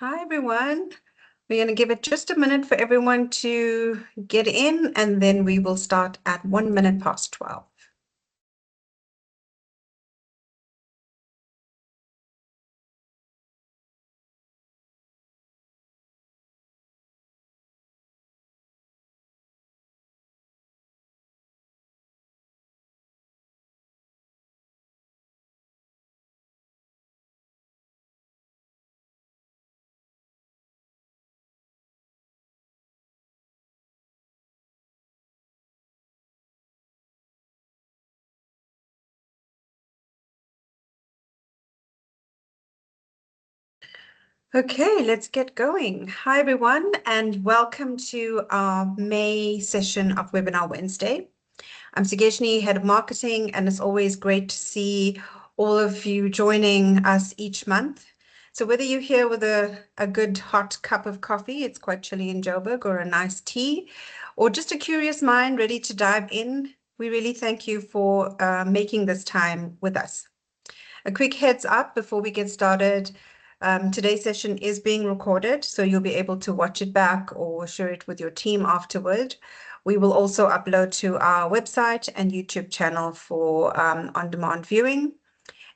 Hi, everyone. We're going to give it just a minute for everyone to get in, and then we will start at 1 minute past 12. Okay, let's get going. Hi, everyone, and welcome to our May session of Webinar Wednesday. I'm Sigeshni, Head of Marketing, and it's always great to see all of you joining us each month. So whether you're here with a good hot cup of coffee, it's quite chilly in Joburg, or a nice tea, or just a curious mind ready to dive in, we really thank you for making this time with us. A quick heads up before we get started. Today's session is being recorded, so you'll be able to watch it back or share it with your team afterward. We will also upload to our website and YouTube channel for on-demand viewing.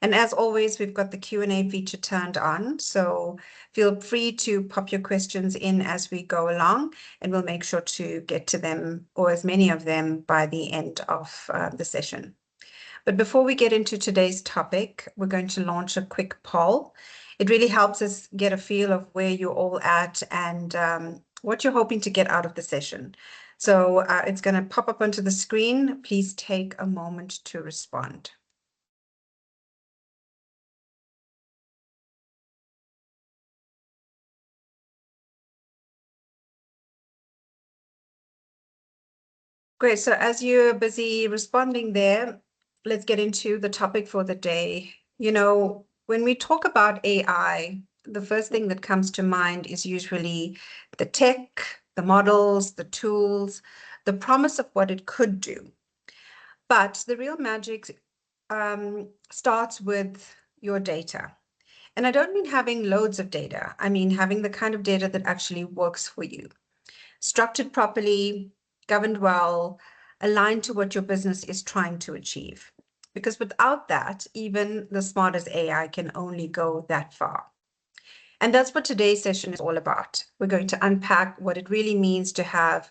And as always, we've got the Q&A feature turned on, so feel free to pop your questions in as we go along, and we'll make sure to get to them, or as many of them, by the end of the session. But before we get into today's topic, we're going to launch a quick poll. It really helps us get a feel of where you're all at and what you're hoping to get out of the session. So it's going to pop up onto the screen. Please take a moment to respond. Great. So as you're busy responding there, let's get into the topic for the day. You know, when we talk about AI, the first thing that comes to mind is usually the tech, the models, the tools, the promise of what it could do. But the real magic starts with your data. And I don't mean having loads of data. I mean having the kind of data that actually works for you, structured properly, governed well, aligned to what your business is trying to achieve. Because without that, even the smartest AI can only go that far. And that's what today's session is all about. We're going to unpack what it really means to have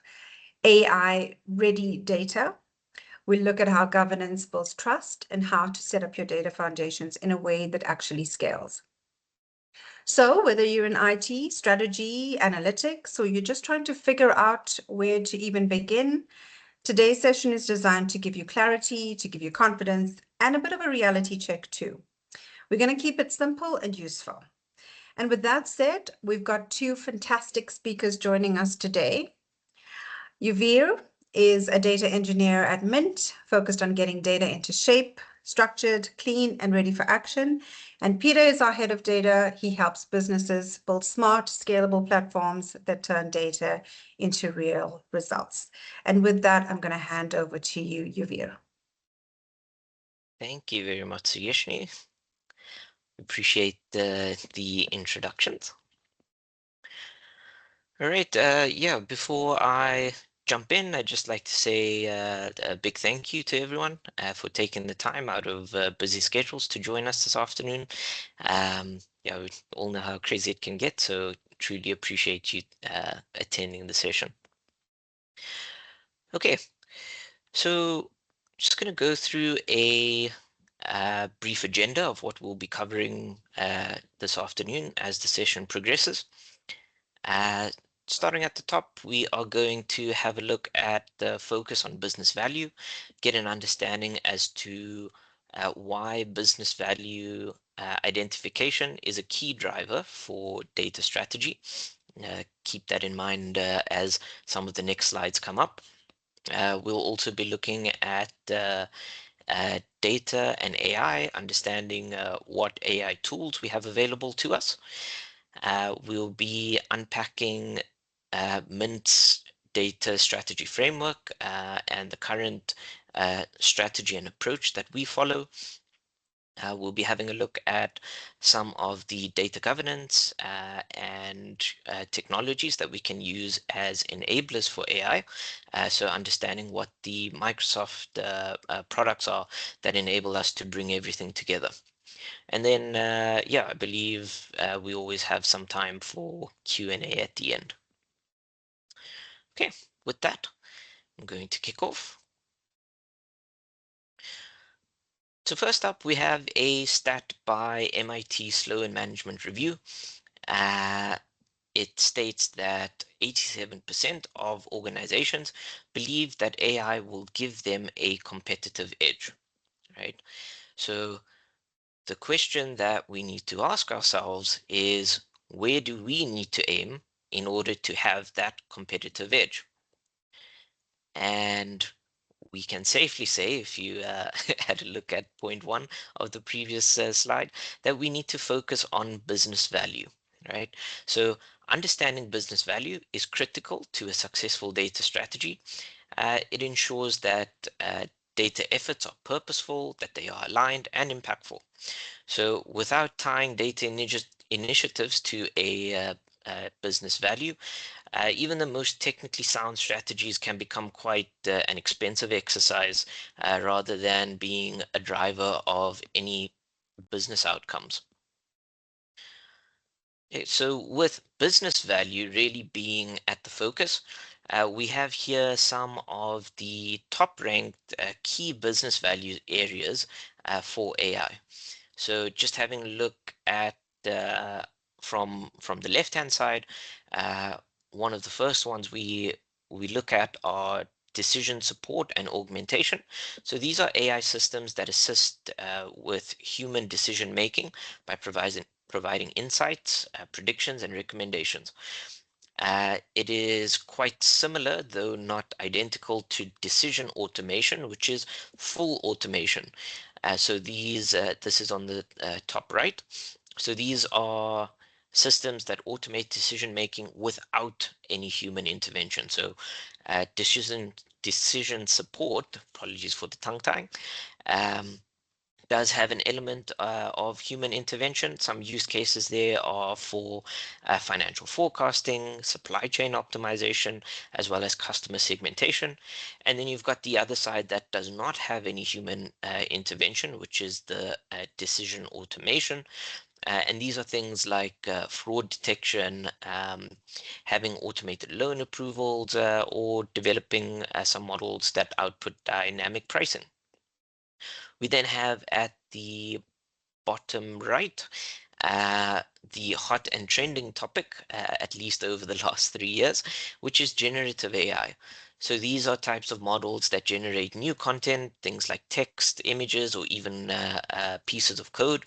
AI-ready data. We'll look at how governance builds trust and how to set up your data foundations in a way that actually scales. So whether you're in IT, strategy, analytics, or you're just trying to figure out where to even begin, today's session is designed to give you clarity, to give you confidence, and a bit of a reality check too. We're going to keep it simple and useful. And with that said, we've got two fantastic speakers joining us today. Yuvir is a data engineer at Mint, focused on getting data into shape, structured, clean, and ready for action. And Peter is our head of data. He helps businesses build smart, scalable platforms that turn data into real results. And with that, I'm going to hand over to you, Yuvir. Thank you very much, Sigeshni. Appreciate the introductions. All right, yeah, before I jump in, I'd just like to say a big thank you to everyone for taking the time out of busy schedules to join us this afternoon. Yeah, we all know how crazy it can get, so truly appreciate you attending the session. Okay, so just going to go through a brief agenda of what we'll be covering this afternoon as the session progresses. Starting at the top, we are going to have a look at the focus on business value, get an understanding as to why business value identification is a key driver for data strategy. Keep that in mind as some of the next slides come up. We'll also be looking at data and AI, understanding what AI tools we have available to us. We'll be unpacking Mint's data strategy framework and the current strategy and approach that we follow. We'll be having a look at some of the data governance and technologies that we can use as enablers for AI. So understanding what the Microsoft products are that enable us to bring everything together. And then, yeah, I believe we always have some time for Q&A at the end. Okay, with that, I'm going to kick off. So first up, we have a stat by MIT Sloan Management Review. It states that 87% of organizations believe that AI will give them a competitive edge, right? So the question that we need to ask ourselves is, where do we need to aim in order to have that competitive edge? And we can safely say, if you had a look at point one of the previous slide, that we need to focus on business value, right? So understanding business value is critical to a successful data strategy. It ensures that data efforts are purposeful, that they are aligned and impactful. So without tying data initiatives to a business value, even the most technically sound strategies can become quite an expensive exercise rather than being a driver of any business outcomes. Okay, so with business value really being at the focus, we have here some of the top ranked key business value areas for AI. So just having a look at from the left hand side, uh, one of the first ones we look at are decision support and augmentation. So these are AI systems that assist with human decision making by providing insights, predictions, and recommendations. It is quite similar, though not identical, to decision automation, which is full automation. So this is on the top right. So these are systems that automate decision making without any human intervention. So decision support, apologies for the tongue tying, um, does have an element of human intervention. Some use cases there are for financial forecasting, supply chain optimization, as well as customer segmentation. And then you've got the other side that does not have any human intervention, which is the decision automation. And these are things like fraud detection, having automated loan approvals, or developing some models that output dynamic pricing. We then have at the bottom right, the hot and trending topic, at least over the last 3 years, which is generative AI. So these are types of models that generate new content, things like text, images, or even pieces of code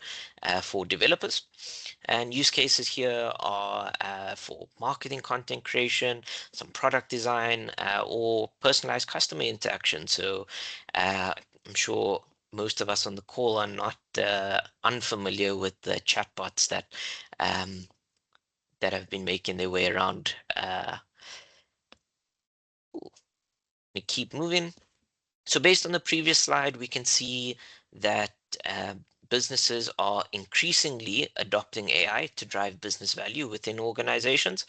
for developers. And use cases here are for marketing content creation, some product design, or personalized customer interaction. So I'm sure most of us on the call are not unfamiliar with the chatbots um, that have been making their way around. We keep moving. So based on the previous slide, we can see that uh, businesses are increasingly adopting AI to drive business value within organizations.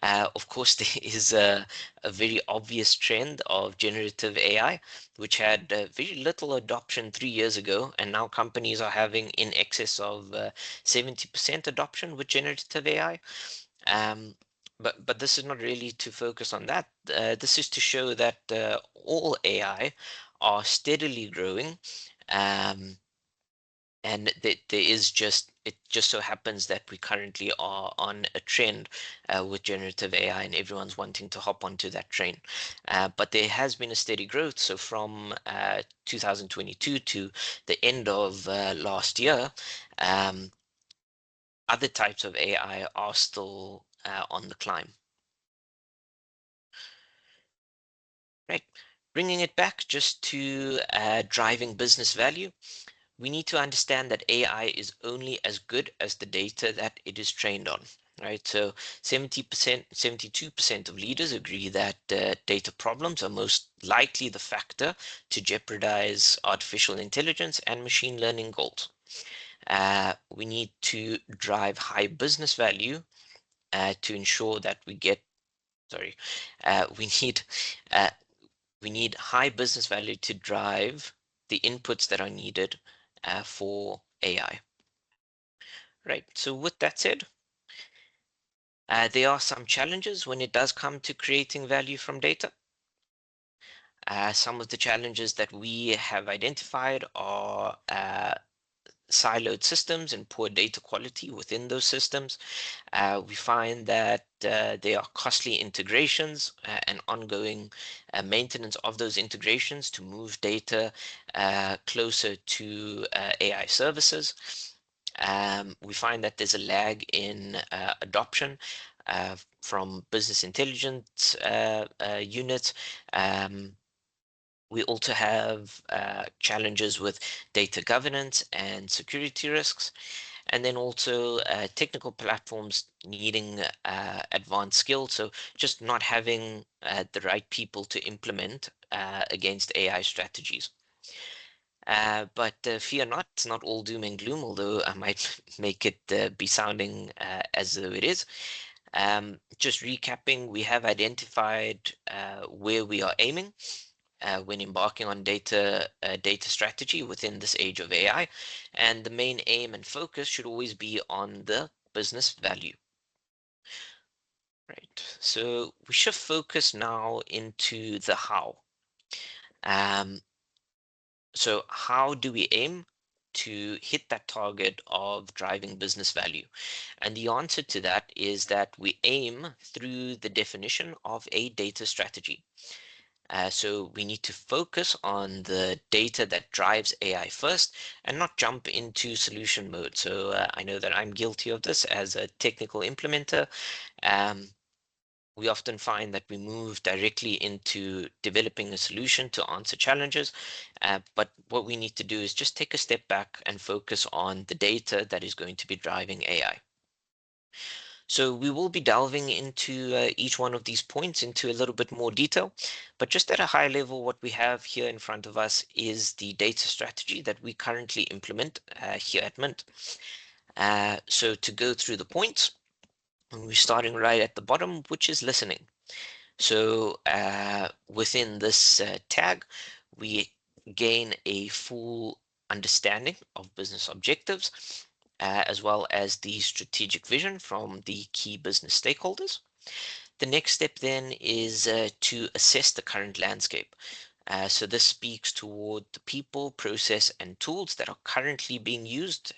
Of course, there is a very obvious trend of generative AI, which had very little adoption 3 years ago, and now companies are having in excess of 70% adoption with generative AI. Um, but this is not really to focus on that. This is to show that all AI are steadily growing. Um, and there is just it just so happens that we currently are on a trend with generative AI, and everyone's wanting to hop onto that train. But there has been a steady growth. So from 2022 to the end of last year, um, other types of AI are still on the climb. Right. Bringing it back just to driving business value, we need to understand that AI is only as good as the data that it is trained on. Right. So 70%, 72% of leaders agree that data problems are most likely the factor to jeopardize artificial intelligence and machine learning goals. We need to drive high business value to ensure that we get, sorry, we need uh, we need high business value to drive the inputs that are needed for AI. Right. So with that said, there are some challenges when it does come to creating value from data. Some of the challenges that we have identified are siloed systems and poor data quality within those systems. We find that there are costly integrations and ongoing maintenance of those integrations to move data closer to AI services. We find that there's a lag in adoption from business intelligence units. We also have challenges with data governance and security risks, and then also technical platforms needing advanced skills. So just not having the right people to implement against AI strategies. But fear not, it's not all doom and gloom, although I might make it be sounding as though it is. Just recapping, we have identified where we are aiming when embarking on data strategy within this age of AI, and the main aim and focus should always be on the business value. Right. So we shift focus now into the how. Um, so how do we aim to hit that target of driving business value? And the answer to that is that we aim through the definition of a data strategy. So we need to focus on the data that drives AI first and not jump into solution mode. So I know that I'm guilty of this as a technical implementer. Um, we often find that we move directly into developing a solution to answer challenges. But what we need to do is just take a step back and focus on the data that is going to be driving AI. So we will be delving into each one of these points into a little bit more detail, but just at a high level, what we have here in front of us is the data strategy that we currently implement here at Mint. So to go through the points, we're starting right at the bottom, which is listening. So within this tag, we gain a full understanding of business objectives, as well as the strategic vision from the key business stakeholders. The next step then is to assess the current landscape. So this speaks toward the people, process, and tools that are currently being used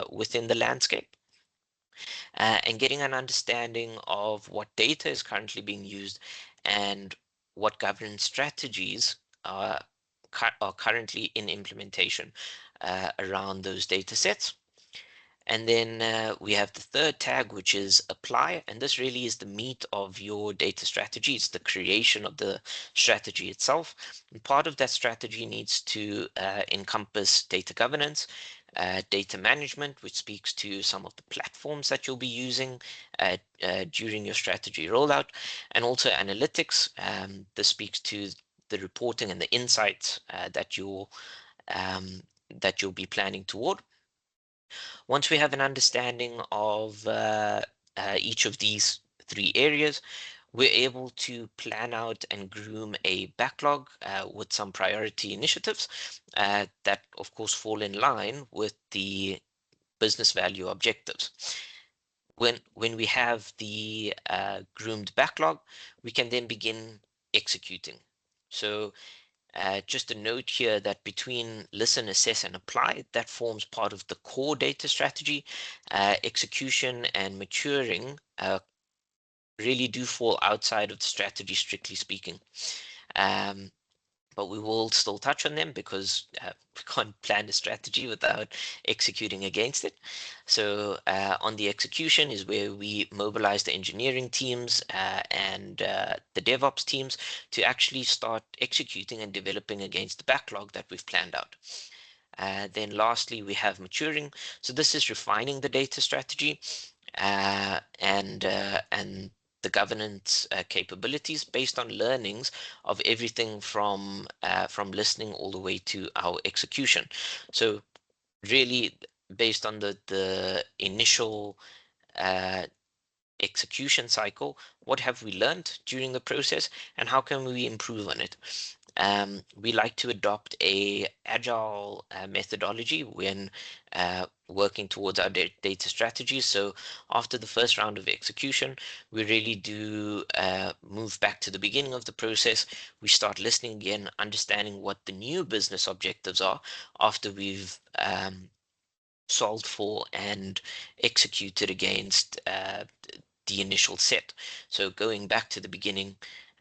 within the landscape, and getting an understanding of what data is currently being used and what governance strategies are currently in implementation around those data sets. And then we have the third tag, which is apply. And this really is the meat of your data strategy. It's the creation of the strategy itself. And part of that strategy needs to encompass data governance, data management, which speaks to some of the platforms that you'll be using during your strategy rollout, and also analytics. This speaks to the reporting and the insights um, that you'll be planning toward. Once we have an understanding of each of these three areas, we're able to plan out and groom a backlog with some priority initiatives that, of course, fall in line with the business value objectives. When we have the groomed backlog, we can then begin executing. So just a note here that between listen, assess, and apply, that forms part of the core data strategy. Execution and maturing really do fall outside of the strategy, strictly speaking. Um, but we will still touch on them because we can't plan a strategy without executing against it. So on the execution is where we mobilize the engineering teams and the DevOps teams to actually start executing and developing against the backlog that we've planned out. Then lastly, we have maturing. So this is refining the data strategy and the governance capabilities based on learnings of everything from listening all the way to our execution. So really, based on the initial uh, execution cycle, what have we learned during the process, and how can we improve on it? We like to adopt a agile methodology when working towards our data strategies. So after the first round of execution, we really do move back to the beginning of the process. We start listening again, understanding what the new business objectives are after we've solved for and executed against the initial set. So going back to the beginning,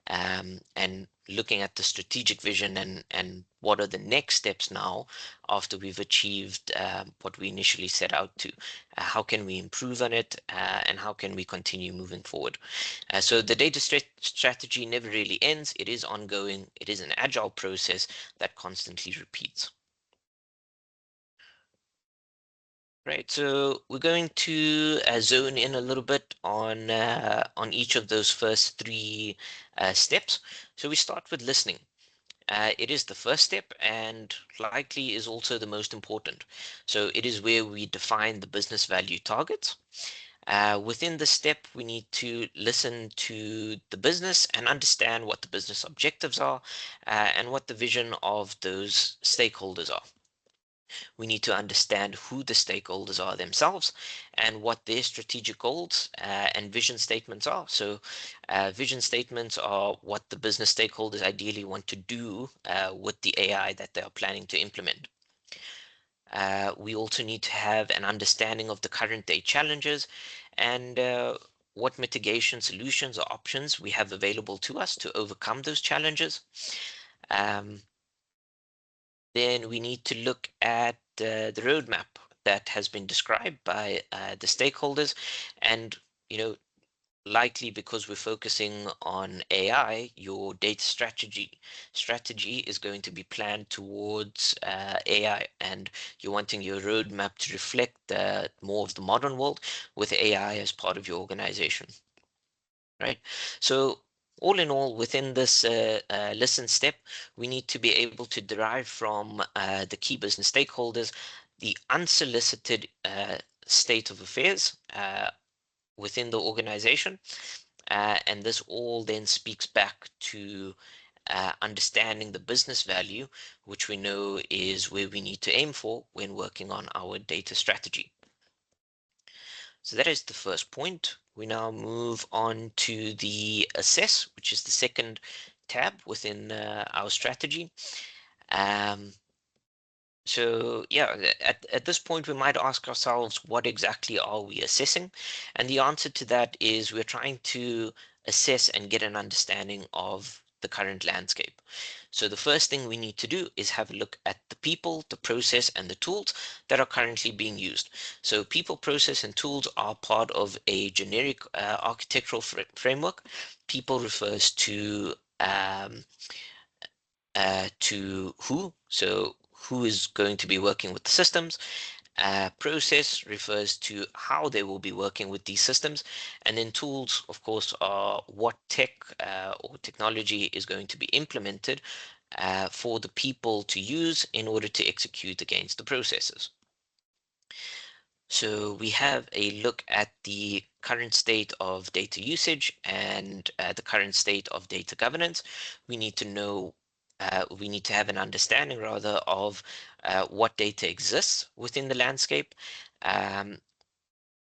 and looking at the strategic vision, and what are the next steps now after we've achieved what we initially set out to. How can we improve on it, and how can we continue moving forward? So the data strategy never really ends. It is ongoing. It is an agile process that constantly repeats. Right, so we're going to zone in a little bit on each of those first three steps. So we start with listening. It is the first step and likely is also the most important. So it is where we define the business value targets. Within the step, we need to listen to the business and understand what the business objectives are, and what the vision of those stakeholders are. We need to understand who the stakeholders are themselves and what their strategic goals and vision statements are. So, vision statements are what the business stakeholders ideally want to do with the AI that they are planning to implement. We also need to have an understanding of the current day challenges and what mitigation solutions or options we have available to us to overcome those challenges. Um, then we need to look at the roadmap that has been described by the stakeholders, and likely because we're focusing on AI, your data strategy is going to be planned towards AI, and you're wanting your roadmap to reflect more of the modern world with AI as part of your organization, right? So all in all, within this listen step, we need to be able to derive from the key business stakeholders the unsolicited state of affairs within the organization, and this all then speaks back to understanding the business value, which we know is where we need to aim for when working on our data strategy. So that is the first point. We now move on to the assess, which is the second tab within our strategy. Um, so yeah, at this point, we might ask ourselves, what exactly are we assessing? And the answer to that is we're trying to assess and get an understanding of the current landscape. So the first thing we need to do is have a look at the people, the process, and the tools that are currently being used. So people, process, and tools are part of a generic architectural framework. People refers to who, so who is going to be working with the systems. Process refers to how they will be working with these systems. And then tools, of course, are what tech or technology is going to be implemented for the people to use in order to execute against the processes. So we have a look at the current state of data usage and the current state of data governance. We need to know, we need to have an understanding rather of what data exists within the landscape. Um,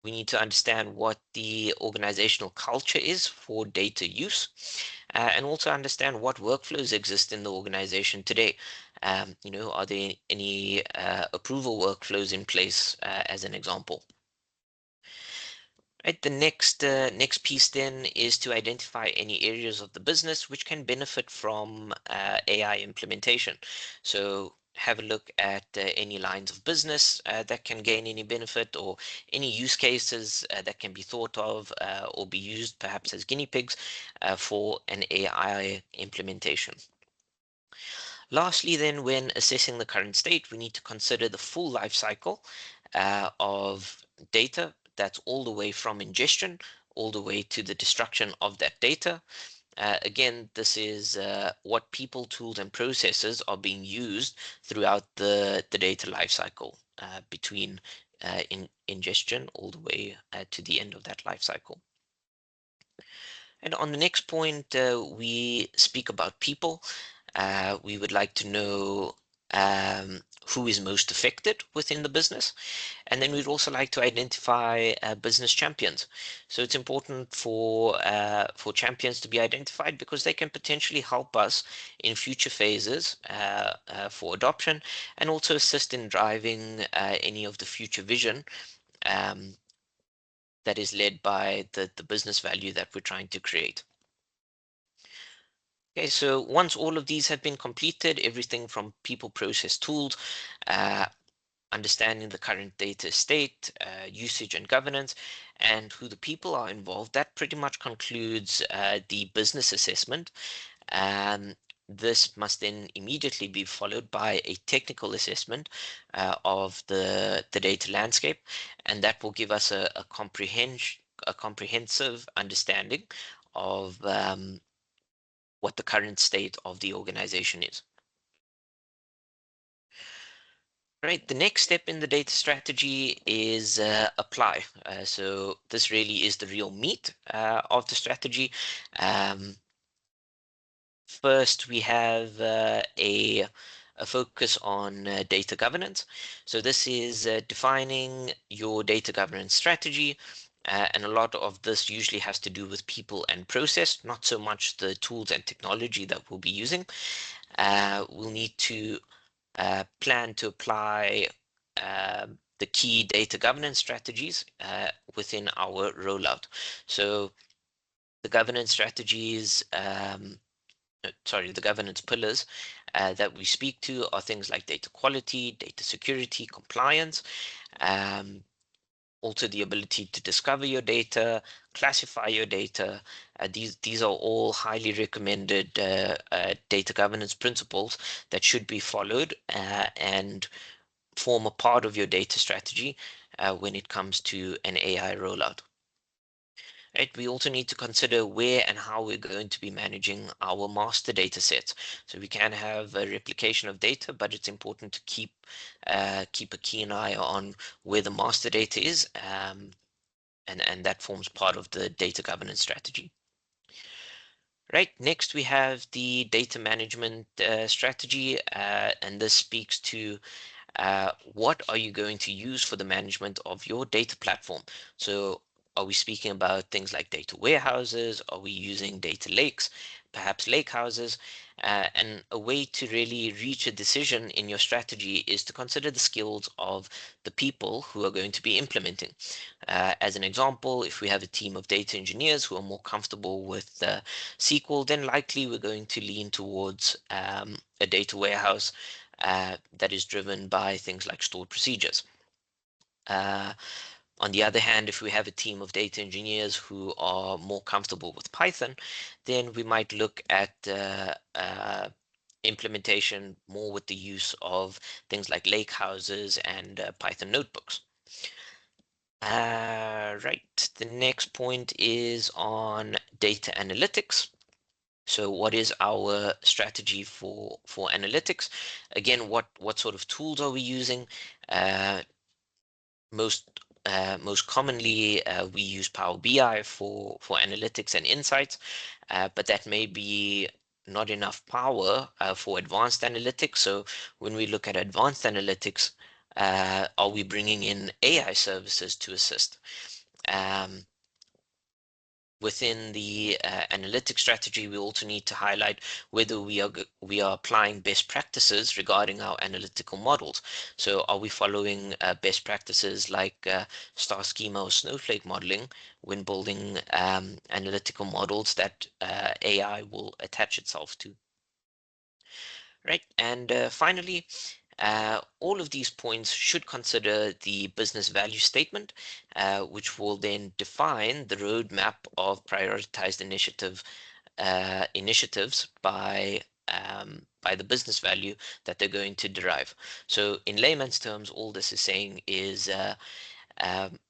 we need to understand what the organizational culture is for data use, and also understand what workflows exist in the organization today. Are there any approval workflows in place, as an example? Right, the next piece then is to identify any areas of the business which can benefit from AI implementation. So have a look at any lines of business that can gain any benefit, or any use cases that can be thought of or be used perhaps as guinea pigs for an AI implementation. Lastly, then, when assessing the current state, we need to consider the full life cycle of data. That's all the way from ingestion all the way to the destruction of that data. Again, this is what people, tools, and processes are being used throughout the data lifecycle. between ingestion all the way to the end of that life cycle. And on the next point, we speak about people. We would like to know who is most affected within the business. And then we'd also like to identify business champions. So it's important for champions to be identified because they can potentially help us in future phases for adoption, and also assist in driving any of the future vision um, that is led by the business value that we're trying to create. Okay, so once all of these have been completed, everything from people, process, tools, uh, understanding the current data state, usage and governance, and who the people are involved, that pretty much concludes the business assessment. Um, this must then immediately be followed by a technical assessment of the data landscape, and that will give us a comprehensive understanding of what the current state of the organization is. Right, the next step in the data strategy is apply. So this really is the real meat of the strategy. Um, First, we have a focus on data governance. So this is defining your data governance strategy. And a lot of this usually has to do with people and process, not so much the tools and technology that we'll be using. We'll need to plan to apply the key data governance strategies within our rollout. So the governance strategies, the governance pillars that we speak to are things like data quality, data security, compliance, um, also the ability to discover your data, classify your data. These are all highly recommended data governance principles that should be followed and form a part of your data strategy when it comes to an AI rollout. Right, we also need to consider where and how we're going to be managing our master data sets. So we can have a replication of data, but it's important to keep a keen eye on where the master data is, and that forms part of the data governance strategy. Right, next we have the data management strategy, and this speaks to what are you going to use for the management of your data platform? So are we speaking about things like data warehouses? Are we using data lakes, perhaps lake houses? And a way to really reach a decision in your strategy is to consider the skills of the people who are going to be implementing. As an example, if we have a team of data engineers who are more comfortable with SQL, then likely we're going to lean towards a data warehouse that is driven by things like stored procedures. Uh, on the other hand, if we have a team of data engineers who are more comfortable with Python, then we might look at implementation more with the use of things like lake houses and Python notebooks. Right, the next point is on data analytics. So what is our strategy for analytics? Again, what sort of tools are we using? Uh, most commonly, we use Power BI for analytics and insights, but that may be not enough power for advanced analytics. So when we look at advanced analytics, are we bringing in AI services to assist? Um, Within the analytics strategy, we also need to highlight whether we are applying best practices regarding our analytical models. So are we following best practices like star schema or snowflake modeling when building analytical models that AI will attach itself to? Right, and finally, all of these points should consider the business value statement, which will then define the roadmap of prioritized initiatives by the business value that they're going to derive. So in layman's terms, all this is saying is, um,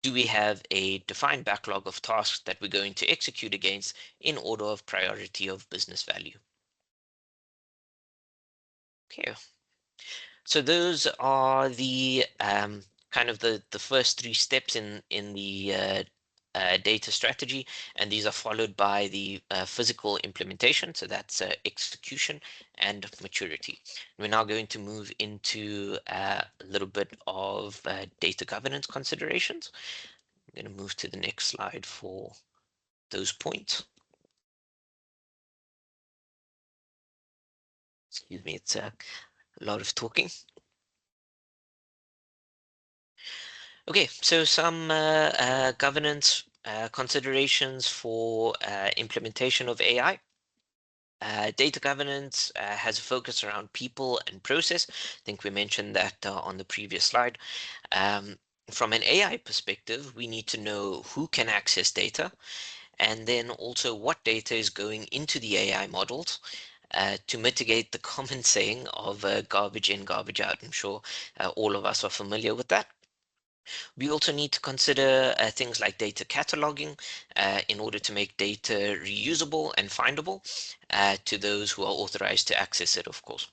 do we have a defined backlog of tasks that we're going to execute against in order of priority of business value? Okay. So those are the kind of the first three steps in the data strategy, and these are followed by the physical implementation. So that's execution and maturity. We're now going to move into a little bit of data governance considerations. I'm going to move to the next slide for those points. Excuse me, it's a lot of talking. Okay, so some governance considerations for implementation of AI. Data governance has a focus around people and process. I think we mentioned that on the previous slide. Um, from an AI perspective, we need to know who can access data, and then also what data is going into the AI models to mitigate the common saying of garbage in, garbage out. I'm sure all of us are familiar with that. We also need to consider things like data cataloging in order to make data reusable and findable to those who are authorized to access it, of course.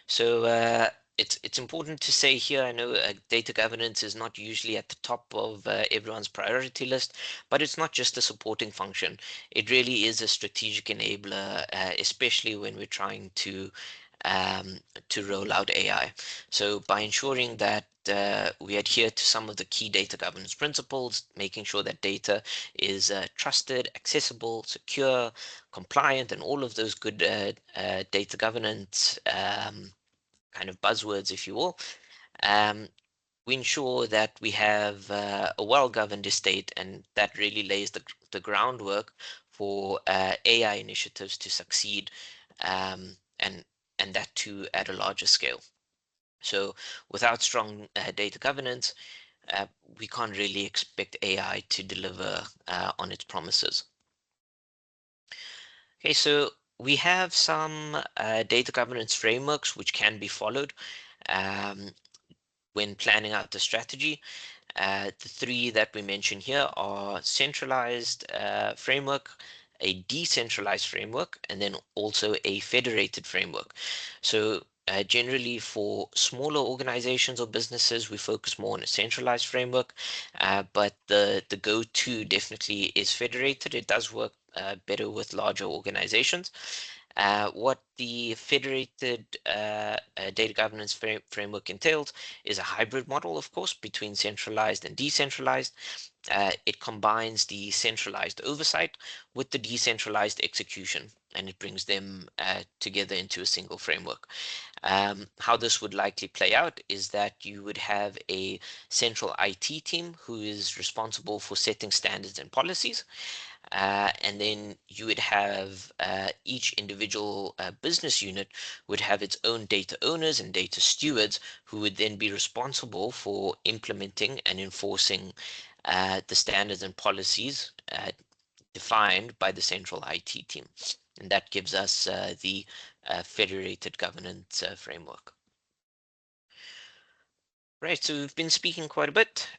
So it's important to say here, I know data governance is not usually at the top of everyone's priority list, but it's not just a supporting function. It really is a strategic enabler, especially when we're trying to roll out AI. So by ensuring that we adhere to some of the key data governance principles, making sure that data is trusted, accessible, secure, compliant, and all of those good data governance kind of buzzwords, if you will. Um, we ensure that we have a well-governed estate, and that really lays the groundwork for AI initiatives to succeed, and that too at a larger scale. So without strong data governance, we can't really expect AI to deliver on its promises. Okay, so we have some data governance frameworks which can be followed um, when planning out the strategy. The three that we mention here are centralized framework, a decentralized framework, and then also a federated framework. So generally for smaller organizations or businesses, we focus more on a centralized framework, but the go-to definitely is federated. It does work better with larger organizations. What the federated data governance framework entails is a hybrid model, of course, between centralized and decentralized. It combines the centralized oversight with the decentralized execution, and it brings them together into a single framework. How this would likely play out is that you would have a central IT team who is responsible for setting standards and policies. And then you would have each individual business unit would have its own data owners and data stewards who would then be responsible for implementing and enforcing the standards and policies defined by the central IT team. And that gives us the federated governance framework. Right, so we've been speaking quite a bit.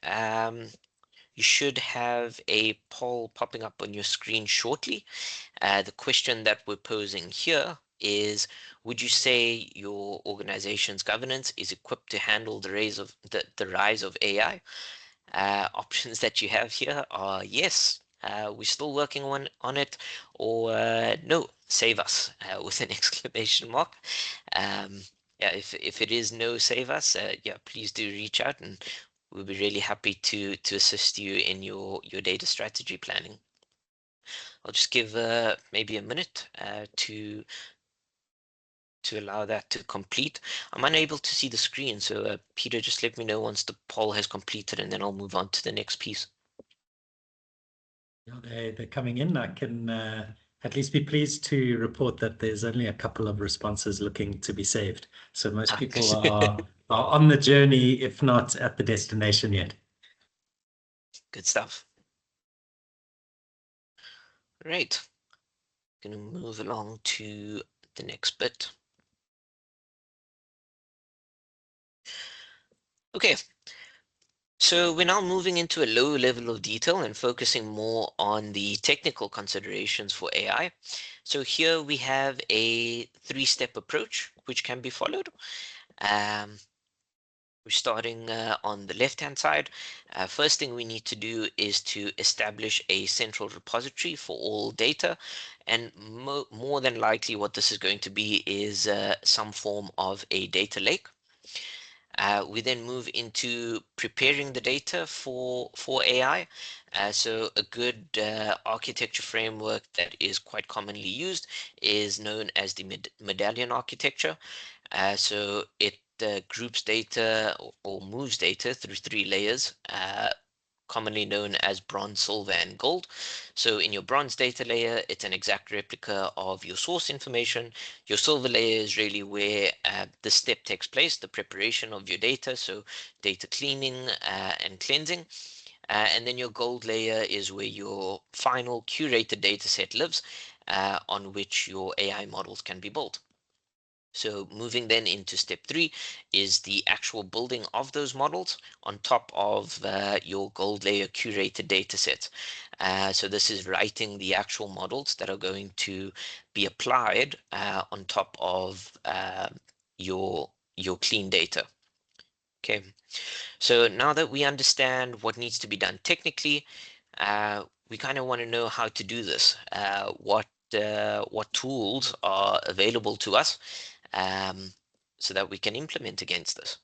You should have a poll popping up on your screen shortly. The question that we're posing here is, would you say your organization's governance is equipped to handle the rise of AI? Options that you have here are yes, we're still working on it, or no, save us with an exclamation mark. Um, yeah, if it is no, save us, yeah, please do reach out, and we'll be really happy to assist you in your data strategy planning. I'll just give maybe a minute to allow that to complete. I'm unable to see the screen, so Peter, just let me know once the poll has completed, and then I'll move on to the next piece. Yeah, they're coming in. I can at least be pleased to report that there's only a couple of responses looking to be saved. So most people are on the journey, if not at the destination yet. Good stuff. Right. Going to move along to the next bit. Okay. So we're now moving into a low level of detail and focusing more on the technical considerations for AI. So here we have a three-step approach which can be followed. We're starting on the left-hand side. First thing we need to do is to establish a central repository for all data, and more than likely what this is going to be is some form of a data lake. We then move into preparing the data for AI. So a good architecture framework that is quite commonly used is known as the medallion architecture. So it groups data or moves data through three layers, commonly known as bronze, silver, and gold. So in your bronze data layer, it's an exact replica of your source information. Your silver layer is really where the step takes place, the preparation of your data, so data cleaning and cleansing. And then your gold layer is where your final curated data set lives, on which your AI models can be built. So moving then into step 3 is the actual building of those models on top of your gold layer curated data set. So this is writing the actual models that are going to be applied on top of your clean data. Okay, so now that we understand what needs to be done technically, we kind of want to know how to do this. What tools are available to us, um, so that we can implement against this.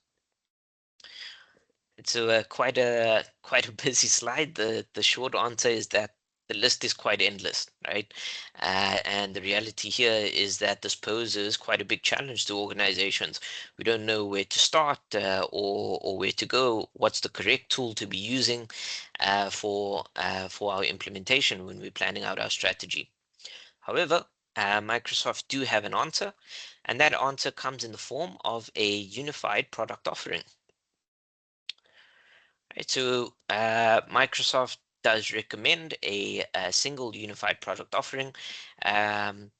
It's quite a busy slide. The short answer is that the list is quite endless, right? And the reality here is that this poses quite a big challenge to organizations. We don't know where to start, or where to go. What's the correct tool to be using for our implementation when we're planning out our strategy. However, Microsoft do have an answer, and that answer comes in the form of a unified product offering. Right, so Microsoft does recommend a single unified product offering, um,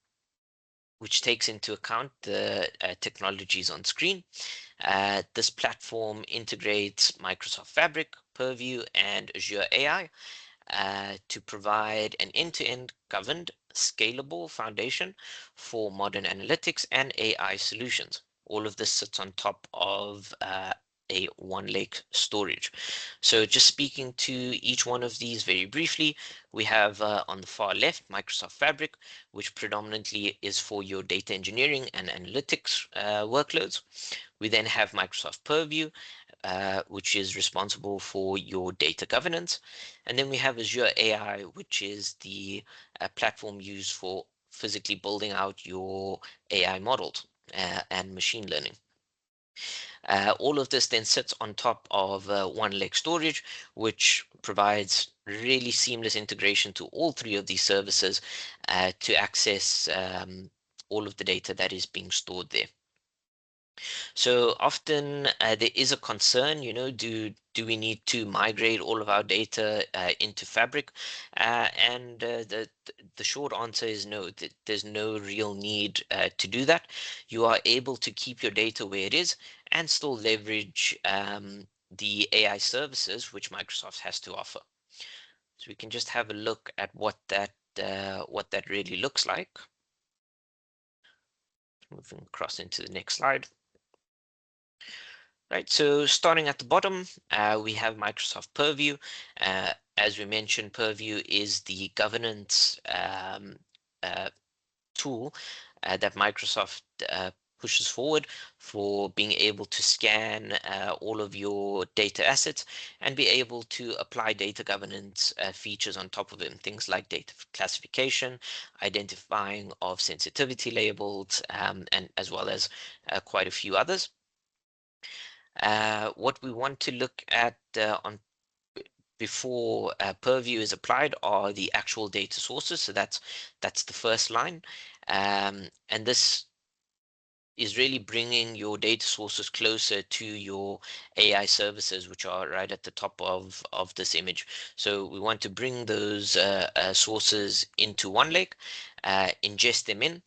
which takes into account the technologies on screen. This platform integrates Microsoft Fabric, Purview, and Azure AI to provide an end-to-end governed, scalable foundation for modern analytics and AI solutions. All of this sits on top of a OneLake storage. So just speaking to each one of these very briefly, we have on the far left, Microsoft Fabric, which predominantly is for your data engineering and analytics workloads. We then have Microsoft Purview, which is responsible for your data governance. And then we have Azure AI, which is the platform used for physically building out your AI models and machine learning. All of this then sits on top of OneLake storage, which provides really seamless integration to all three of these services to access all of the data that is being stored there. So often there is a concern, do we need to migrate all of our data into Fabric? And the short answer is no. There's no real need to do that. You are able to keep your data where it is and still leverage the AI services which Microsoft has to offer. So we can just have a look at what that really looks like. Moving across into the next slide. Right, so starting at the bottom, we have Microsoft Purview. As we mentioned, Purview is the governance uh, tool that Microsoft pushes forward for being able to scan all of your data assets and be able to apply data governance features on top of them. Things like data classification, identifying of sensitivity labels, and as well as quite a few others. What we want to look at on before Purview is applied are the actual data sources. So that's the first line, and this is really bringing your data sources closer to your AI services, which are right at the top of this image. So we want to bring those sources into OneLake, ingest them in.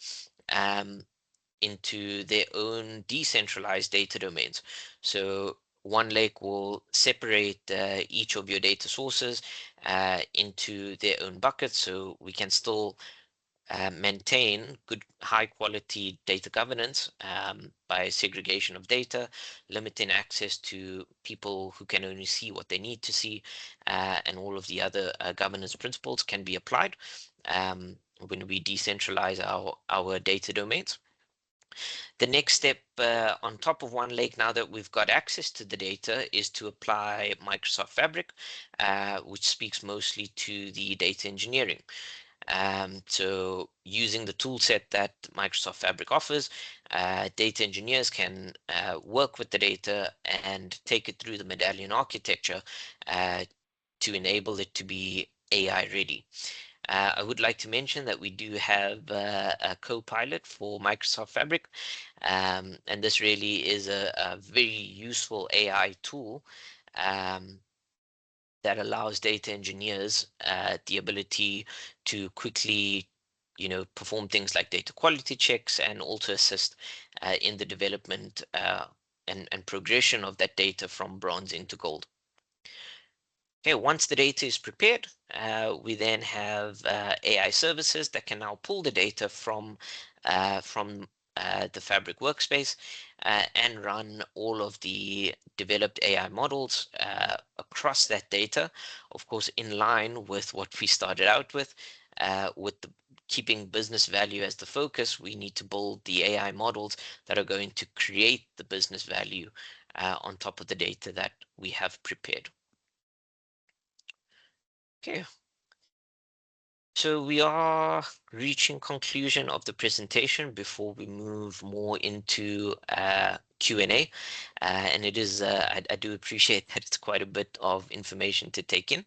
Into their own decentralized data domains. So OneLake will separate each of your data sources into their own buckets, so we can still maintain good, high quality data governance by segregation of data, limiting access to people who can only see what they need to see, and all of the other governance principles can be applied when we decentralize our data domains. The next step on top of OneLake, now that we've got access to the data, is to apply Microsoft Fabric, which speaks mostly to the data engineering. So using the tool set that Microsoft Fabric offers, data engineers can work with the data and take it through the medallion architecture to enable it to be AI ready. I would like to mention that we do have a co-pilot for Microsoft Fabric, and this really is a very useful AI tool that allows data engineers the ability to quickly, perform things like data quality checks and also assist in the development and progression of that data from bronze into gold. Okay, once the data is prepared, we then have AI services that can now pull the data from the Fabric workspace and run all of the developed AI models across that data, of course, in line with what we started out with keeping business value as the focus. We need to build the AI models that are going to create the business value on top of the data that we have prepared. Okay, so we are reaching conclusion of the presentation before we move more into Q&A, and it is I do appreciate that it's quite a bit of information to take in.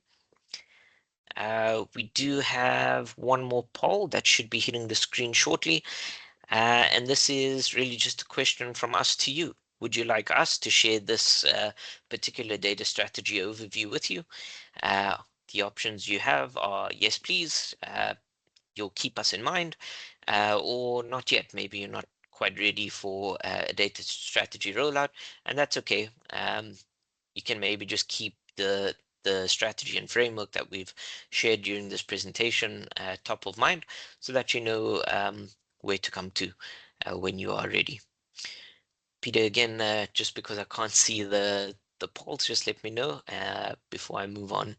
We do have one more poll that should be hitting the screen shortly, and this is really just a question from us to you. Would you like us to share this particular data strategy overview with you? The options you have are yes, please, you'll keep us in mind, or not yet. Maybe you're not quite ready for a data strategy rollout, and that's okay. You can maybe just keep the strategy and framework that we've shared during this presentation top of mind so that you know where to come to when you are ready. Peter, again, just because I can't see the polls, just let me know before I move on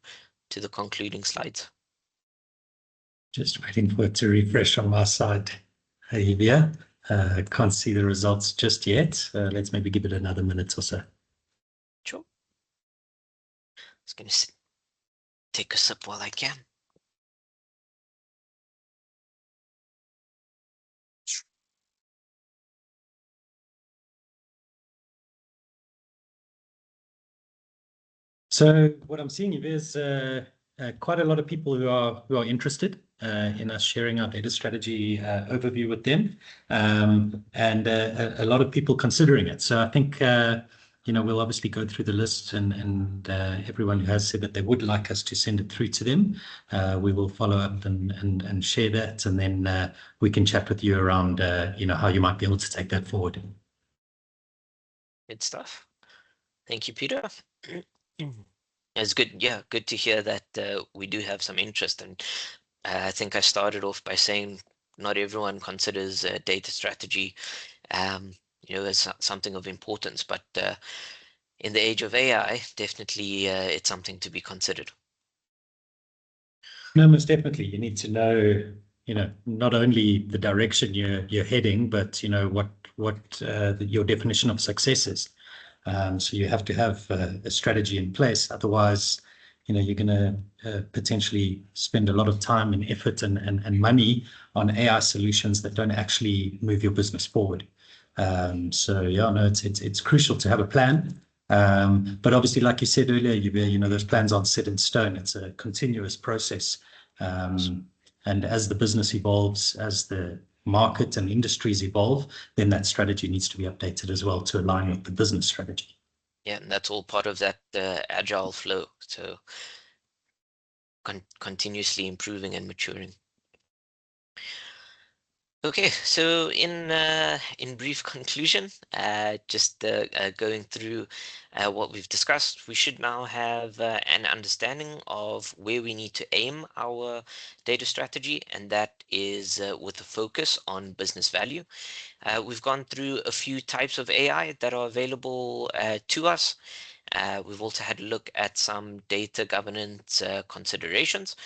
to the concluding slides. Just waiting for it to refresh on my side, Olivia. Can't see the results just yet. Let's maybe give it another minute or so. Sure. Just going to take a sip while I can. So what I'm seeing is quite a lot of people who are interested in us sharing our data strategy overview with them, and a lot of people considering it. So I think we'll obviously go through the list, and everyone who has said that they would like us to send it through to them, we will follow up and share that, and then we can chat with you around how you might be able to take that forward. Good stuff. Thank you, Peter. It's good, yeah, good to hear that we do have some interest. And I think I started off by saying not everyone considers data strategy, as something of importance. But in the age of AI, definitely it's something to be considered. No, most definitely. You need to know, not only the direction you're heading, but what your definition of success is. So you have to have a strategy in place. Otherwise, you're going to potentially spend a lot of time and effort and money on AI solutions that don't actually move your business forward. So yeah, no, it's crucial to have a plan. But obviously, like you said earlier, those plans aren't set in stone. It's a continuous process. And as the business evolves, as the market and industries evolve, then that strategy needs to be updated as well to align with the business strategy. Yeah, and that's all part of that agile flow. So continuously improving and maturing. Okay, so in brief conclusion, just going through what we've discussed, we should now have an understanding of where we need to aim our data strategy, and that is with a focus on business value. We've gone through a few types of AI that are available to us. We've also had a look at some data governance considerations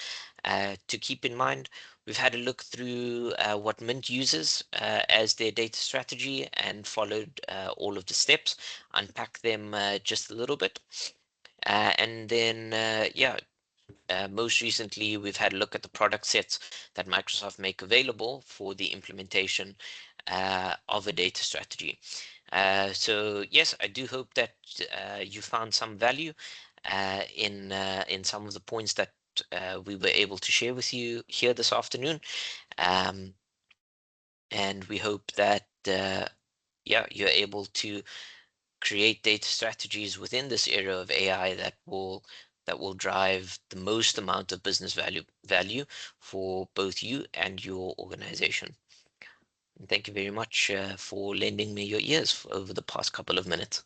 to keep in mind. We've had a look through what Mint uses as their data strategy and followed all of the steps, unpack them just a little bit. And then, most recently, we've had a look at the product sets that Microsoft make available for the implementation of a data strategy. So yes, I do hope that you found some value in some of the points that we were able to share with you here this afternoon. And we hope that you're able to create data strategies within this era of AI that will drive the most amount of business value for both you and your organization. And thank you very much for lending me your ears over the past couple of minutes.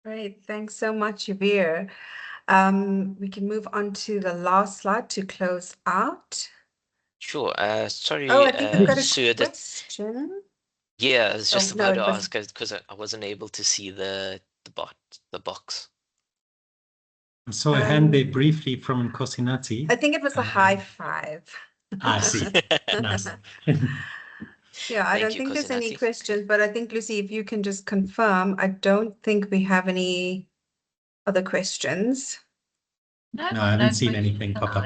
Great, thanks so much, Yavir. We can move on to the last slide to close out. Sure. Oh, Sorry, I think we've got a Sue, question. yeah, I was just Oh, no, about to it was, ask because I wasn't able to see the box. I saw a hand there briefly from Nkosinati. I think it was a high five. I see. Nice. Yeah, I Thank don't you, think there's any Kosinati. questions, but I think, Lucy, if you can just confirm, I don't think we have any other questions. No, I haven't seen anything pop up.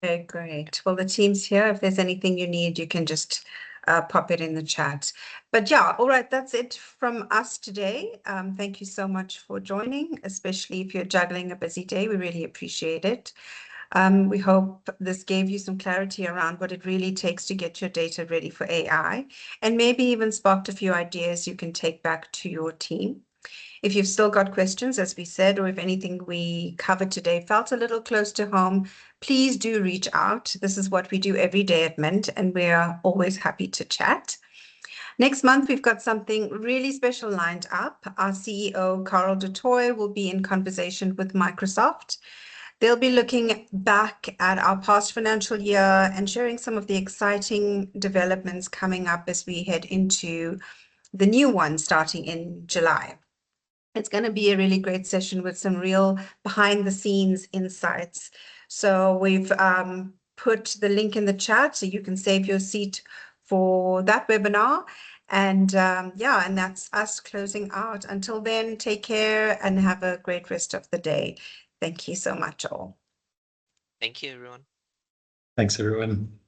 Okay, great. Well, the team's here. If there's anything you need, you can just pop it in the chat. But yeah, all right, that's it from us today. Thank you so much for joining, especially if you're juggling a busy day. We really appreciate it. We hope this gave you some clarity around what it really takes to get your data ready for AI, and maybe even sparked a few ideas you can take back to your team. If you've still got questions, as we said, or if anything we covered today felt a little close to home, please do reach out. This is what we do every day at Mint, and we're always happy to chat. Next month, we've got something really special lined up. Our CEO, Carl du Toit, will be in conversation with Microsoft. They'll be looking back at our past financial year and sharing some of the exciting developments coming up as we head into the new one starting in July. It's going to be a really great session with some real behind the scenes insights. So we've put the link in the chat so you can save your seat for that webinar. And and that's us closing out. Until then, take care and have a great rest of the day. Thank you so much, all. Thank you, everyone. Thanks, everyone.